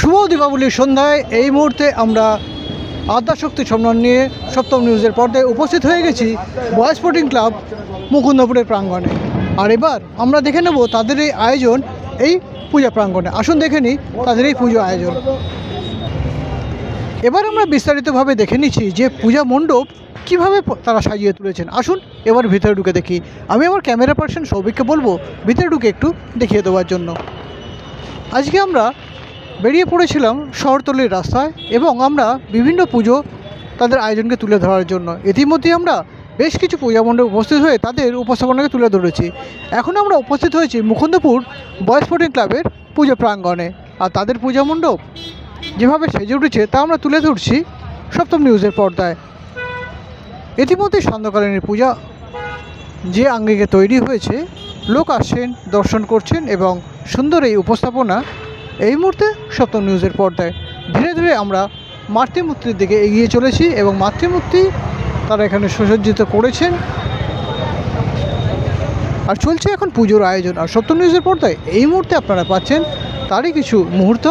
শুভ দীপাবলির সন্ধ্যায় এই মুহূর্তে আমরা আদ্যাশক্তি সম্মান নিয়ে সপ্তম নিউজের পর্দায় উপস্থিত হয়ে গেছি বয়েজ স্পোর্টিং ক্লাব মুকুন্দপুরের প্রাঙ্গণে। আর এবার আমরা দেখে নেব তাদের এই আয়োজন এই পূজা প্রাঙ্গণে। আসুন দেখে নিই তাদের এই পুজো আয়োজন। এবার আমরা বিস্তারিতভাবে দেখে নিচ্ছি যে পূজা মণ্ডপ কীভাবে তারা সাজিয়ে তুলেছেন। আসুন এবার ভিতরে ঢুকে দেখি। আমি আমার ক্যামেরা পার্সন সৌভিককে বলবো ভিতরে ঢুকে একটু দেখিয়ে দেওয়ার জন্য। আজকে আমরা বেরিয়ে পড়েছিলাম শহরতলির রাস্তায় এবং আমরা বিভিন্ন পুজো তাদের আয়োজনকে তুলে ধরার জন্য। ইতিমধ্যে আমরা বেশ কিছু পূজা মণ্ডপে উপস্থিত হয়ে তাদের উপস্থাপনাকে তুলে ধরেছি। এখন আমরা উপস্থিত হয়েছি মুকুন্দপুর বয়েজ স্পোর্টিং ক্লাবের পুজো প্রাঙ্গণে। আর তাদের পূজা মণ্ডপ যেভাবে সেজে উঠেছে তা আমরা তুলে ধরছি সপ্তম নিউজের পর্দায়। ইতিমধ্যে সান্ধ্যকালীন পূজা যে আঙ্গিকে তৈরি হয়েছে, লোক আসছেন, দর্শন করছেন এবং সুন্দর এই উপস্থাপনা এই মুহূর্তে সপ্তম নিউজের পর্দায়। ধীরে ধীরে আমরা মাতৃমূর্তির দিকে এগিয়ে চলেছি এবং মাতৃমূর্তি তারা এখানে সুসজ্জিত করেছেন আর চলছে এখন পুজোর আয়োজন। আর সপ্তম নিউজের পর্দায় এই মুহূর্তে আপনারা পাচ্ছেন তারই কিছু মুহূর্ত।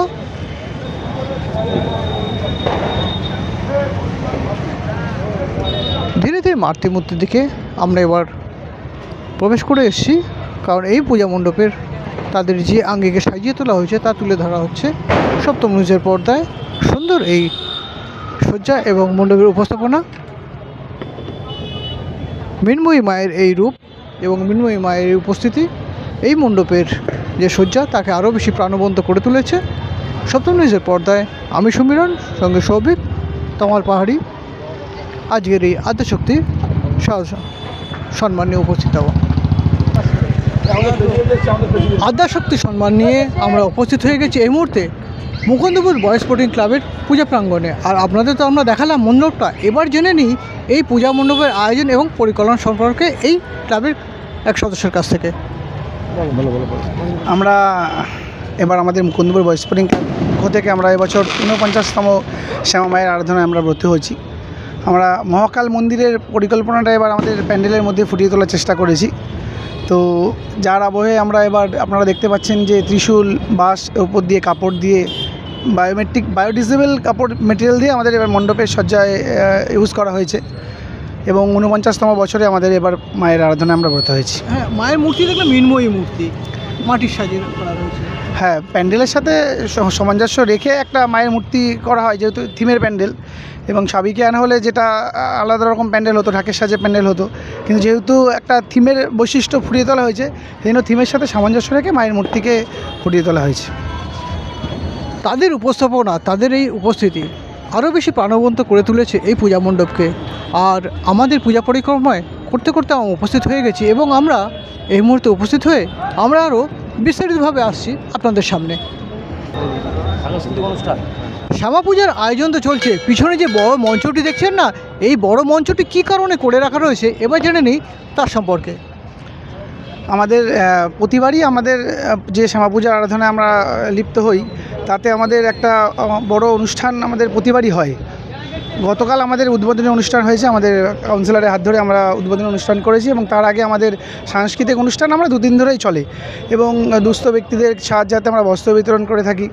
ধীরে ধীরে মাতৃমূর্তির দিকে আমরা এবার প্রবেশ করে এসেছি, কারণ এই পূজা মণ্ডপের তাদের যে আঙ্গিকে সাজিয়ে তোলা হয়েছে তা তুলে ধরা হচ্ছে সপ্তম নিউজের পর্দায়। সুন্দর এই সজ্জা এবং মণ্ডপের উপস্থাপনা, মৃন্ময়ী মায়ের এই রূপ এবং মৃন্ময়ী মায়ের এই উপস্থিতি এই মণ্ডপের যে সজ্জা তাকে আরও বেশি প্রাণবন্ত করে তুলেছে। সপ্তম নিউজের পর্দায় আমি সমীরণ, সঙ্গে সৌভিক, তমাল পাহাড়ি আজকের এই আদ্যাশক্তি সম্মান নিয়ে উপস্থিত হব। আদ্যাশক্তি সম্মান নিয়ে আমরা উপস্থিত হয়ে গেছি এই মুহূর্তে মুকুন্দপুর বয়েজ স্পোর্টিং ক্লাবের পূজা প্রাঙ্গণে। আর আপনাদের তো আমরা দেখালাম মণ্ডপটা, এবার জেনে নিই এই পূজা মণ্ডপের আয়োজন এবং পরিকল্পনা সম্পর্কে এই ক্লাবের এক সদস্যের কাছ থেকে। আমরা এবার আমাদের মুকুন্দপুর বয়েজ স্পোর্টিং ক্লাব পক্ষ থেকে আমরা এবছর ৪৯তম শ্যামা মায়ের আরাধনায় আমরা ব্রতী হয়েছি। আমরা মহাকাল মন্দিরের পরিকল্পনাটা এবার আমাদের প্যান্ডেলের মধ্যে ফুটিয়ে তোলার চেষ্টা করেছি। তো যার আবহে আমরা এবার আপনারা দেখতে পাচ্ছেন যে ত্রিশূল, বাঁশ উপর দিয়ে কাপড় দিয়ে বায়োডিগ্রেডেবল কাপড় মেটেরিয়াল দিয়ে আমাদের এবার মণ্ডপের সজ্জায় ইউজ করা হয়েছে এবং ৪৯তম বছরে আমাদের এবার মায়ের আরাধনায় আমরা ব্রত হয়েছি। হ্যাঁ, মায়ের মূর্তি দেখলাম মৃন্ময়ী মূর্তি, মাটির সাজিয়ে করা রয়েছে। হ্যাঁ, প্যান্ডেলের সাথে সামঞ্জস্য রেখে একটা মায়ের মূর্তি করা হয়, যেহেতু থিমের প্যান্ডেল। এবং সাবিকে আনা হলে যেটা আলাদা রকম প্যান্ডেল হতো, ঢাকের সাজে প্যান্ডেল হতো, কিন্তু যেহেতু একটা থিমের বৈশিষ্ট্য ফুটিয়ে তোলা হয়েছে সেই জন্য থিমের সাথে সামঞ্জস্য রেখে মায়ের মূর্তিকে ফুটিয়ে তোলা হয়েছে। তাদের উপস্থাপনা, তাদের এই উপস্থিতি আরও বেশি প্রাণবন্ত করে তুলেছে এই পূজা মণ্ডপকে। আর আমাদের পূজা পরিক্রমায় করতে করতে আমরা উপস্থিত হয়ে গেছি এবং আমরা এই মুহূর্তে উপস্থিত হয়ে আমরা আরও বিস্তারিতভাবে আসছি আপনাদের সামনে। শ্যামা পূজার আয়োজন তো চলছে, পিছনে যে বড় মঞ্চটি দেখছেন না, এই বড় মঞ্চটি কী কারণে করে রাখা রয়েছে এবার জেনে নিই তার সম্পর্কে। আমাদের প্রতিবারই আমাদের যে শ্যামা পূজার আরাধনায় আমরা লিপ্ত হই তাতে আমাদের একটা বড় অনুষ্ঠান আমাদের প্রতিবারই হয়। গতকাল আমাদের উদ্বোধনী অনুষ্ঠান হয়েছে, আমাদের কাউন্সিলরের হাত ধরে আমরা উদ্বোধনী অনুষ্ঠান করেছি এবং তার আগে আমাদের সাংস্কৃতিক অনুষ্ঠান আমরা 2 দিন ধরেই চলে এবং দুস্থ ব্যক্তিদের সাহায্যার্থে আমরা বস্ত্র বিতরণ করে থাকি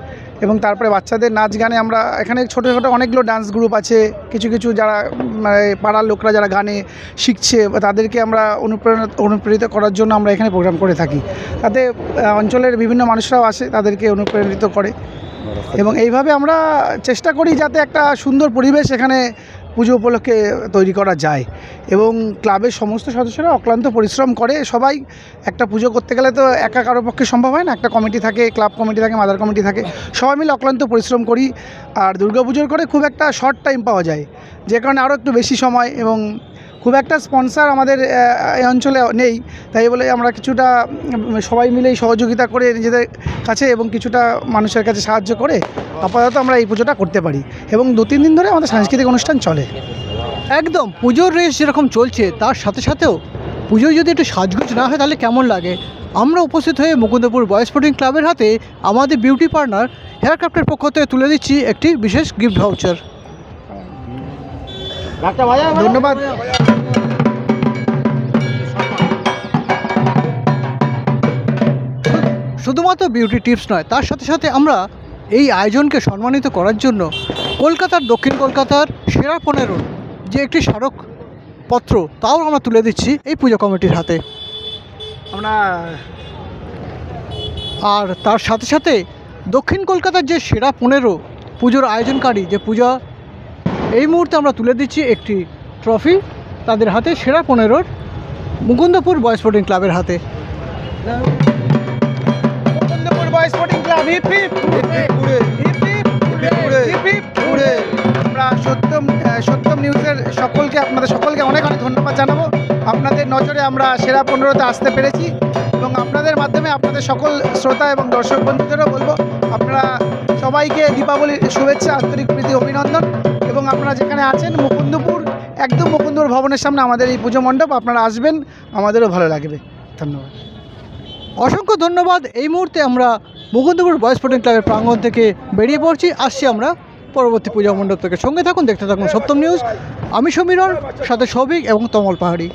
এবং তারপরে বাচ্চাদের নাচ গানে আমরা এখানে ছোটো ছোটো অনেকগুলো ডান্স গ্রুপ আছে, কিছু কিছু যারা মানে পাড়ার লোকরা যারা গানে শিখছে তাদেরকে আমরা অনুপ্রেরিত করার জন্য আমরা এখানে প্রোগ্রাম করে থাকি। তাতে অঞ্চলের বিভিন্ন মানুষরাও আসে, তাদেরকে অনুপ্রেরিত করে এবং এইভাবে আমরা চেষ্টা করি যাতে একটা সুন্দর পরিবেশ এখানে পুজো উপলক্ষে তৈরি করা যায়। এবং ক্লাবের সমস্ত সদস্যরা অক্লান্ত পরিশ্রম করে। সবাই একটা পুজো করতে গেলে তো একা কারো পক্ষে সম্ভব হয় না, একটা কমিটি থাকে, ক্লাব কমিটি থাকে, মাদার কমিটি থাকে, সবাই মিলে অক্লান্ত পরিশ্রম করি। আর দুর্গাপুজোর করে খুব একটা শর্ট টাইম পাওয়া যায়, যে কারণে আরও একটু বেশি সময় এবং খুব একটা স্পন্সার আমাদের এই অঞ্চলে নেই, তাই বলে আমরা কিছুটা সবাই মিলেই সহযোগিতা করে নিজেদের কাছে এবং কিছুটা মানুষের কাছে সাহায্য করে আপাতত আমরা এই পুজোটা করতে পারি এবং 2-3 দিন ধরে আমাদের সাংস্কৃতিক অনুষ্ঠান চলে। একদম পুজোর রেস যেরকম চলছে তার সাথে সাথেও পুজোয় যদি একটু সাজগোজ না হয় তাহলে কেমন লাগে। আমরা উপস্থিত হয়ে মুকুন্দপুর বয়েজ স্পোর্টিং ক্লাবের হাতে আমাদের বিউটি পার্টনার হেয়ারক্রাফটের পক্ষ থেকে তুলে দিচ্ছি একটি বিশেষ গিফট ভাউচার। ধন্যবাদ। শুধুমাত্র বিউটি টিপস নয়, তার সাথে সাথে আমরা এই আয়োজনকে সম্মানিত করার জন্য কলকাতার দক্ষিণ কলকাতার সেরা 15 যে একটি স্মারকপত্র তাও আমরা তুলে দিচ্ছি এই পুজো কমিটির হাতে। আমরা আর তার সাথে সাথে দক্ষিণ কলকাতার যে সেরা 15 পুজোর আয়োজনকারী যে পূজা, এই মুহূর্তে আমরা তুলে দিচ্ছি একটি ট্রফি তাদের হাতে, সেরা 15 মুকুন্দপুর বয়েজ স্পোর্টিং ক্লাবের হাতে। Mukundapur boys sporting club hip hip আমরা সত্যম নিউজের আপনাদের সকলকে অনেক অনেক ধন্যবাদ জানাবো। আপনাদের নজরে আমরা সেরা 15তে আসতে পেরেছি এবং আপনাদের মাধ্যমে আপনাদের সকল শ্রোতা এবং দর্শক বন্ধুদেরও বলবো, আপনারা সবাইকে দীপাবলির শুভেচ্ছা, আন্তরিক প্রীতি, অভিনন্দন। এবং আপনারা যেখানে আছেন মুকুন্দপুর, একদম মুকুন্দপুর ভবনের সামনে আমাদের এই পুজো মণ্ডপ, আপনারা আসবেন, আমাদেরও ভালো লাগবে। ধন্যবাদ, অসংখ্য ধন্যবাদ। এই মুহূর্তে আমরা মুকুন্দপুর বয়েজ স্পোর্টিং ক্লাবের প্রাঙ্গণ থেকে বেরিয়ে পড়ছি, আসছি আমরা পরবর্তী পূজা মণ্ডপ থেকে। সঙ্গে থাকুন, দেখতে থাকুন সত্যম নিউজ। আমি সমীরণ, সাথে সৌভিক এবং তমল পাহাড়ি।